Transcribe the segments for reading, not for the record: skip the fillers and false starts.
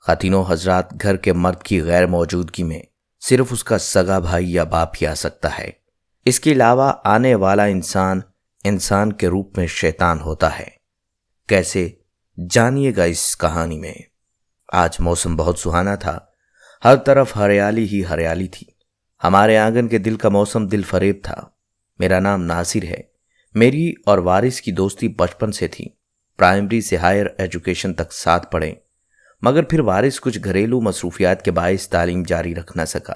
خواتینوں حضرات، گھر کے مرد کی غیر موجودگی میں صرف اس کا سگا بھائی یا باپ ہی آ سکتا ہے۔ اس کے علاوہ آنے والا انسان کے روپ میں شیطان ہوتا ہے۔ کیسے؟ جانیے گا اس کہانی میں۔ آج موسم بہت سہانا تھا، ہر طرف ہریالی ہی ہریالی تھی۔ ہمارے آنگن کے دل کا موسم دل فریب تھا۔ میرا نام ناصر ہے۔ میری اور وارث کی دوستی بچپن سے تھی۔ پرائمری سے ہائر ایجوکیشن تک ساتھ پڑھے، مگر پھر وارث کچھ گھریلو مصروفیات کے باعث تعلیم جاری رکھ نہ سکا۔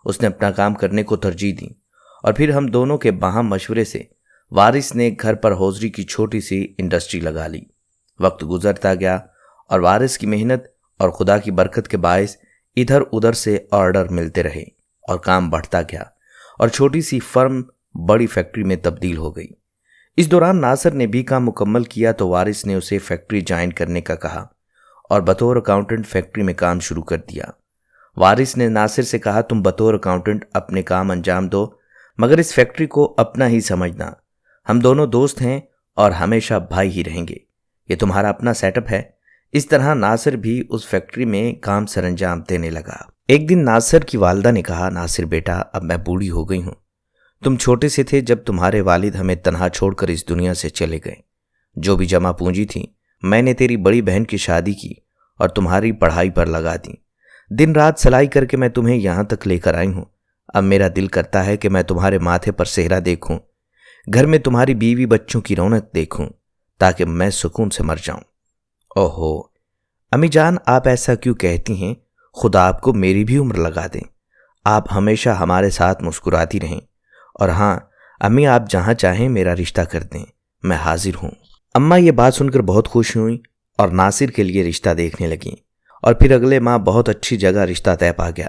اس نے اپنا کام کرنے کو ترجیح دی اور پھر ہم دونوں کے باہم مشورے سے وارث نے گھر پر ہوزری کی چھوٹی سی انڈسٹری لگا لی۔ وقت گزرتا گیا اور وارث کی محنت اور خدا کی برکت کے باعث ادھر ادھر سے آرڈر ملتے رہے اور کام بڑھتا گیا اور چھوٹی سی فرم بڑی فیکٹری میں تبدیل ہو گئی۔ اس دوران ناصر نے بھی کام مکمل کیا تو وارث نے اسے فیکٹری جوائن کرنے کا کہا اور بطور اکاؤنٹنٹ فیکٹری میں کام شروع کر دیا۔ وارث نے ناصر سے کہا، تم بطور اکاؤنٹنٹ اپنے کام انجام دو، مگر اس فیکٹری کو اپنا ہی سمجھنا۔ ہم دونوں دوست ہیں اور ہمیشہ بھائی ہی رہیں گے۔ یہ تمہارا اپنا سیٹ اپ ہے۔ اس طرح ناصر بھی اس فیکٹری میں کام سر انجام دینے لگا۔ ایک دن ناصر کی والدہ نے کہا، ناصر بیٹا، اب میں بوڑھی ہو گئی ہوں۔ تم چھوٹے سے تھے جب تمہارے والد ہمیں تنہا چھوڑ کر اس دنیا سے چلے گئے۔ جو بھی جمع پونجی تھی میں نے تیری بڑی بہن کی شادی کی اور تمہاری پڑھائی پر لگا دی۔ دن رات سلائی کر کے میں تمہیں یہاں تک لے کر آئی ہوں۔ اب میرا دل کرتا ہے کہ میں تمہارے ماتھے پر سہرا دیکھوں، گھر میں تمہاری بیوی بچوں کی رونق دیکھوں، تاکہ میں سکون سے مر جاؤں۔ اوہو امی جان، آپ ایسا کیوں کہتی ہیں؟ خدا آپ کو میری بھی عمر لگا دیں۔ آپ ہمیشہ ہمارے ساتھ مسکراتی رہیں، اور ہاں امی، آپ جہاں چاہیں میرا رشتہ کر دیں، میں حاضر ہوں۔ اماں یہ بات سن کر بہت خوش ہوئیں اور ناصر کے لیے رشتہ دیکھنے لگیں، اور پھر اگلے ماہ بہت اچھی جگہ رشتہ طے پا گیا۔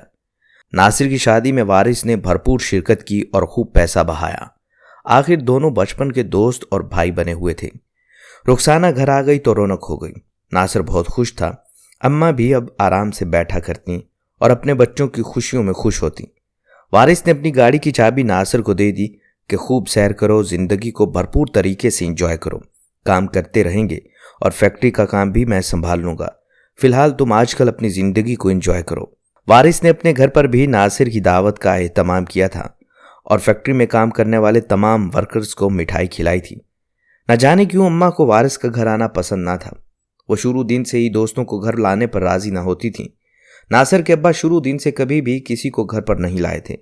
ناصر کی شادی میں وارث نے بھرپور شرکت کی اور خوب پیسہ بہایا۔ آخر دونوں بچپن کے دوست اور بھائی بنے ہوئے تھے۔ رخسانہ گھر آ گئی تو رونق ہو گئی۔ ناصر بہت خوش تھا۔ اماں بھی اب آرام سے بیٹھا کرتی اور اپنے بچوں کی خوشیوں میں خوش ہوتی۔ وارث نے اپنی گاڑی کی چابی ناصر کو دے دی کہ خوب سیر کرو، زندگی کو بھرپور طریقے سے انجوائے کرو۔ کام کرتے رہیں گے اور فیکٹری کا کام بھی میں سنبھال لوں گا۔ فی الحال تم آج کل اپنی زندگی کو انجوائے کرو۔ وارث نے اپنے گھر پر بھی ناصر کی دعوت کا اہتمام کیا تھا اور فیکٹری میں کام کرنے والے تمام ورکرز کو مٹھائی کھلائی تھی۔ نہ جانے کیوں اماں کو وارث کا گھر آنا پسند نہ تھا۔ وہ شروع دن سے ہی دوستوں کو گھر لانے پر راضی نہ ہوتی تھیں۔ ناصر کے ابا شروع دن سے کبھی بھی کسی کو گھر پر نہیں لائے تھے،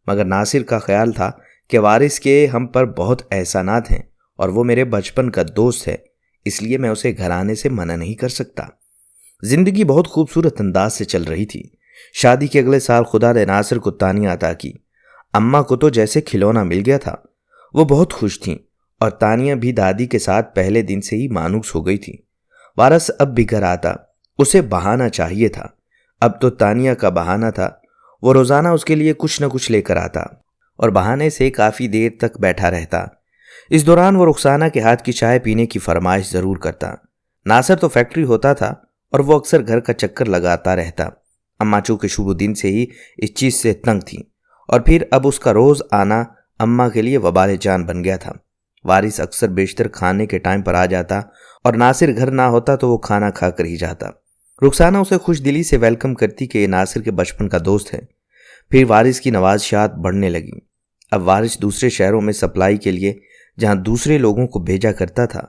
مگر ناصر کا خیال تھا کہ وارث کے ہم پر بہت احسانات ہیں اور وہ میرے بچپن کا دوست ہے، اس لیے میں اسے گھر آنے سے منع نہیں کر سکتا۔ زندگی بہت خوبصورت انداز سے چل رہی تھی۔ شادی کے اگلے سال خدا نے ناصر کو تانیہ عطا کی۔ اماں کو تو جیسے کھلونا مل گیا تھا۔ وہ بہت خوش تھیں اور تانیہ بھی دادی کے ساتھ پہلے دن سے ہی مانوس ہو گئی تھی۔ وارث اب بھی گھر آتا، اسے بہانہ چاہیے تھا۔ اب تو تانیہ کا بہانہ تھا۔ وہ روزانہ اس کے لیے کچھ نہ کچھ لے کر آتا اور بہانے سے کافی دیر تک بیٹھا رہتا۔ اس دوران وہ رخسانہ کے ہاتھ کی چائے پینے کی فرمائش ضرور کرتا۔ ناصر تو فیکٹری ہوتا تھا اور وہ اکثر گھر کا چکر لگاتا رہتا۔ اماں چونکہ شروع دن سے ہی اس چیز سے تنگ تھیں اور پھر اب اس کا روز آنا اماں کے لیے وبال جان بن گیا تھا۔ وارث اکثر بیشتر کھانے کے ٹائم پر آ جاتا اور ناصر گھر نہ ہوتا تو وہ کھانا کھا کر ہی جاتا۔ رخسانہ اسے خوش دلی سے ویلکم کرتی کہ یہ ناصر کے بچپن کا دوست ہے۔ پھر وارث کی نوازشات بڑھنے لگی۔ اب وارث دوسرے شہروں میں سپلائی کے لیے جہاں دوسرے لوگوں کو بھیجا کرتا تھا،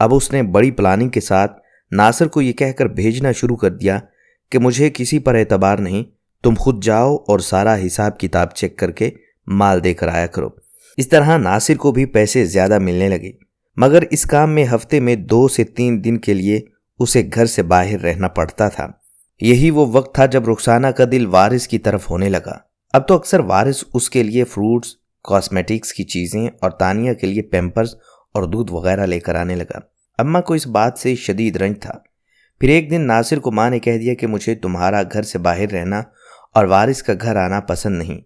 اب اس نے بڑی پلاننگ کے ساتھ ناصر کو یہ کہہ کر بھیجنا شروع کر دیا کہ مجھے کسی پر اعتبار نہیں، تم خود جاؤ اور سارا حساب کتاب چیک کر کے مال دے کر آیا کرو۔ اس طرح ناصر کو بھی پیسے زیادہ ملنے لگے، مگر اس کام میں ہفتے میں 2 سے 3 دن کے لیے اسے گھر سے باہر رہنا پڑتا تھا۔ یہی وہ وقت تھا جب رخسانہ کا دل وارث کی طرف ہونے لگا۔ اب تو اکثر وارث اس کے لیے فروٹس، کاسمیٹکس کی چیزیں اور تانیہ کے لیے پیمپرز اور دودھ وغیرہ لے کر آنے لگا۔ اماں کو اس بات سے شدید رنج تھا۔ پھر ایک دن ناصر کو ماں نے کہہ دیا کہ مجھے تمہارا گھر سے باہر رہنا اور وارث کا گھر آنا پسند نہیں۔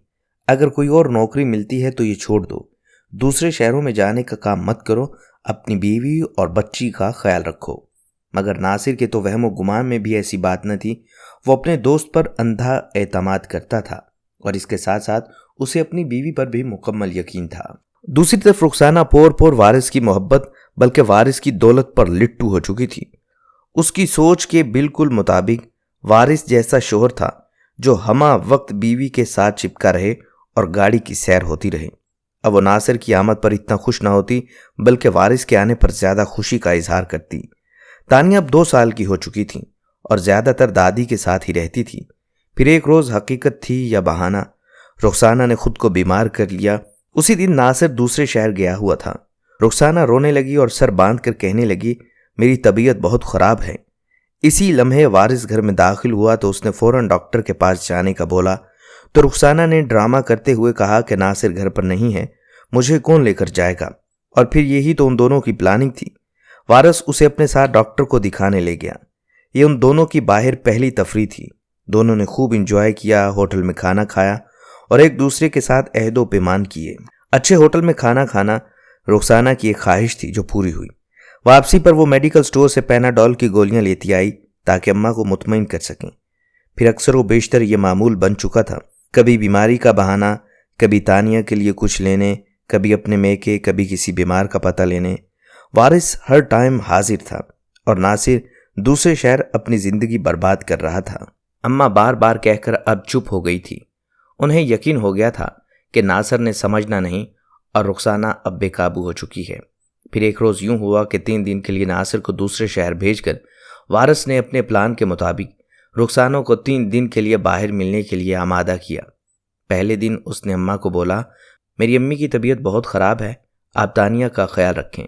اگر کوئی اور نوکری ملتی ہے تو یہ چھوڑ دو۔ دوسرے شہروں میں جانے کا کام مت کرو، اپنی بیوی اور بچی کا خیال رکھو۔ مگر ناصر کے تو وہم و گمان میں بھی ایسی بات نہ تھی۔ وہ اپنے دوست پر اندھا اعتماد کرتا تھا اور اس کے ساتھ ساتھ اسے اپنی بیوی پر بھی مکمل یقین تھا۔ دوسری طرف رخسانہ پور پور وارث کی محبت بلکہ وارث کی دولت پر لٹو ہو چکی تھی۔ اس کی سوچ کے بالکل مطابق وارث جیسا شوہر تھا جو ہمہ وقت بیوی کے ساتھ چپکا رہے اور گاڑی کی سیر ہوتی رہے۔ اب وہ ناصر کی آمد پر اتنا خوش نہ ہوتی بلکہ وارث کے آنے پر زیادہ خوشی کا اظہار کرتی۔ تانیہ اب 2 سال کی ہو چکی تھی اور زیادہ تر دادی کے ساتھ ہی رہتی تھی۔ پھر ایک روز حقیقت تھی یا بہانہ، رخسانہ نے خود کو بیمار کر لیا۔ اسی دن ناصر دوسرے شہر گیا ہوا تھا۔ رخسانہ رونے لگی اور سر باندھ کر کہنے لگی، میری طبیعت بہت خراب ہے۔ اسی لمحے وارث گھر میں داخل ہوا تو اس نے فوراً ڈاکٹر کے پاس جانے کا بولا تو رخسانہ نے ڈرامہ کرتے ہوئے کہا کہ ناصر گھر پر نہیں ہے، مجھے کون لے کر جائے گا؟ اور پھر یہی تو ان دونوں کی پلاننگ تھی۔ وارث اسے اپنے ساتھ ڈاکٹر کو دکھانے لے گیا۔ یہ ان دونوں کی باہر پہلی تفریح تھی۔ دونوں نے خوب انجوائے کیا، ہوٹل میں کھانا کھایا اور ایک دوسرے کے ساتھ عہد و پیمان کیے۔ اچھے ہوٹل میں کھانا کھانا رخسانہ کی ایک خواہش تھی جو پوری ہوئی۔ واپسی پر وہ میڈیکل سٹور سے پیناڈول کی گولیاں لیتی آئی تاکہ اماں کو مطمئن کر سکیں۔ پھر اکثر و بیشتر یہ معمول بن چکا تھا، کبھی بیماری کا بہانہ، کبھی تانیہ کے لیے کچھ لینے، کبھی اپنے میکے، کبھی کسی بیمار کا پتہ لینے۔ وارث ہر ٹائم حاضر تھا اور ناصر دوسرے شہر اپنی زندگی برباد کر رہا تھا۔ اماں بار بار کہہ کر اب چپ ہو گئی تھی۔ انہیں یقین ہو گیا تھا کہ ناصر نے سمجھنا نہیں اور رخسانہ اب بے قابو ہو چکی ہے۔ پھر ایک روز یوں ہوا کہ 3 دن کے لیے ناصر کو دوسرے شہر بھیج کر وارث نے اپنے پلان کے مطابق رخسانہ کو 3 دن کے لیے باہر ملنے کے لیے آمادہ کیا۔ پہلے دن اس نے اماں کو بولا، میری امی کی طبیعت بہت خراب ہے، آپ تانیہ کا خیال رکھیں،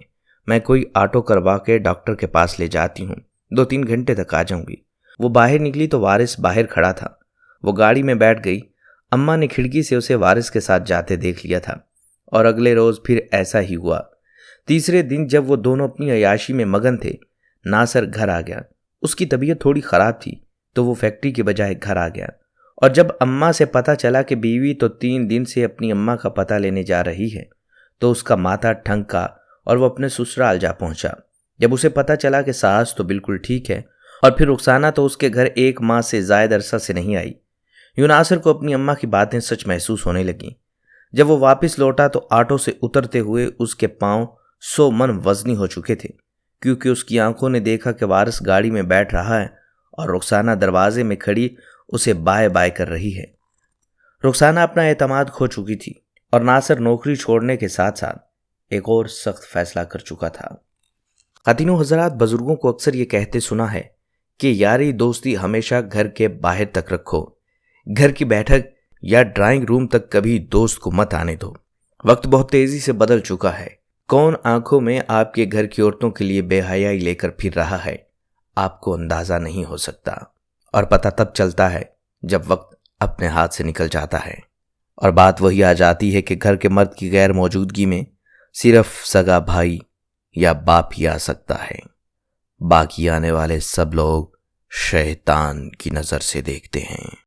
میں کوئی آٹو کروا کے ڈاکٹر کے پاس لے جاتی ہوں، 2-3 گھنٹے تک آ جاؤں گی۔ وہ باہر نکلی تو وارث باہر کھڑا تھا۔ وہ گاڑی میں بیٹھ گئی۔ اماں نے کھڑکی سے اسے وارث کے ساتھ جاتے دیکھ لیا تھا اور اگلے روز پھر ایسا ہی ہوا۔ تیسرے دن جب وہ دونوں اپنی عیاشی میں مگن تھے، ناصر گھر آ گیا۔ اس کی طبیعت تھوڑی خراب تھی تو وہ فیکٹری کے بجائے گھر آ گیا، اور جب اماں سے پتہ چلا کہ بیوی تو 3 دن سے اپنی اماں کا پتہ لینے جا رہی ہے تو اس کا ماتھا ٹھنکا اور وہ اپنے سسرال جا پہنچا۔ جب اسے پتہ چلا کہ ساس تو بالکل ٹھیک ہے اور پھر رخسانہ تو اس کے گھر 1 ماہ سے زائد عرصہ سے نہیں آئی، یوں ناصر کو اپنی اماں کی باتیں سچ محسوس ہونے لگیں۔ جب وہ واپس لوٹا تو آٹو سے اترتے ہوئے اس کے پاؤں 100 من وزنی ہو چکے تھے، کیونکہ اس کی آنکھوں نے دیکھا کہ وارث گاڑی میں بیٹھ رہا ہے اور رخسانہ دروازے میں کھڑی اسے بائے بائے کر رہی ہے۔ رخسانہ اپنا اعتماد کھو چکی تھی اور ناصر نوکری چھوڑنے کے ساتھ ساتھ ایک اور سخت فیصلہ کر چکا تھا۔ خواتین و حضرات، بزرگوں کو اکثر یہ کہتے سنا ہے کہ یاری دوستی ہمیشہ گھر کے باہر تک رکھو، گھر کی بیٹھک یا ڈرائنگ روم تک کبھی دوست کو مت آنے دو۔ وقت بہت تیزی سے بدل چکا ہے۔ کون آنکھوں میں آپ کے گھر کی عورتوں کے لیے بے حیائی لے کر پھر رہا ہے، آپ کو اندازہ نہیں ہو سکتا، اور پتہ تب چلتا ہے جب وقت اپنے ہاتھ سے نکل جاتا ہے اور بات وہی آ جاتی ہے کہ گھر کے مرد کی غیر موجودگی میں صرف سگا بھائی یا باپ ہی آ سکتا ہے، باقی آنے والے سب لوگ شیطان کی نظر سے دیکھتے ہیں۔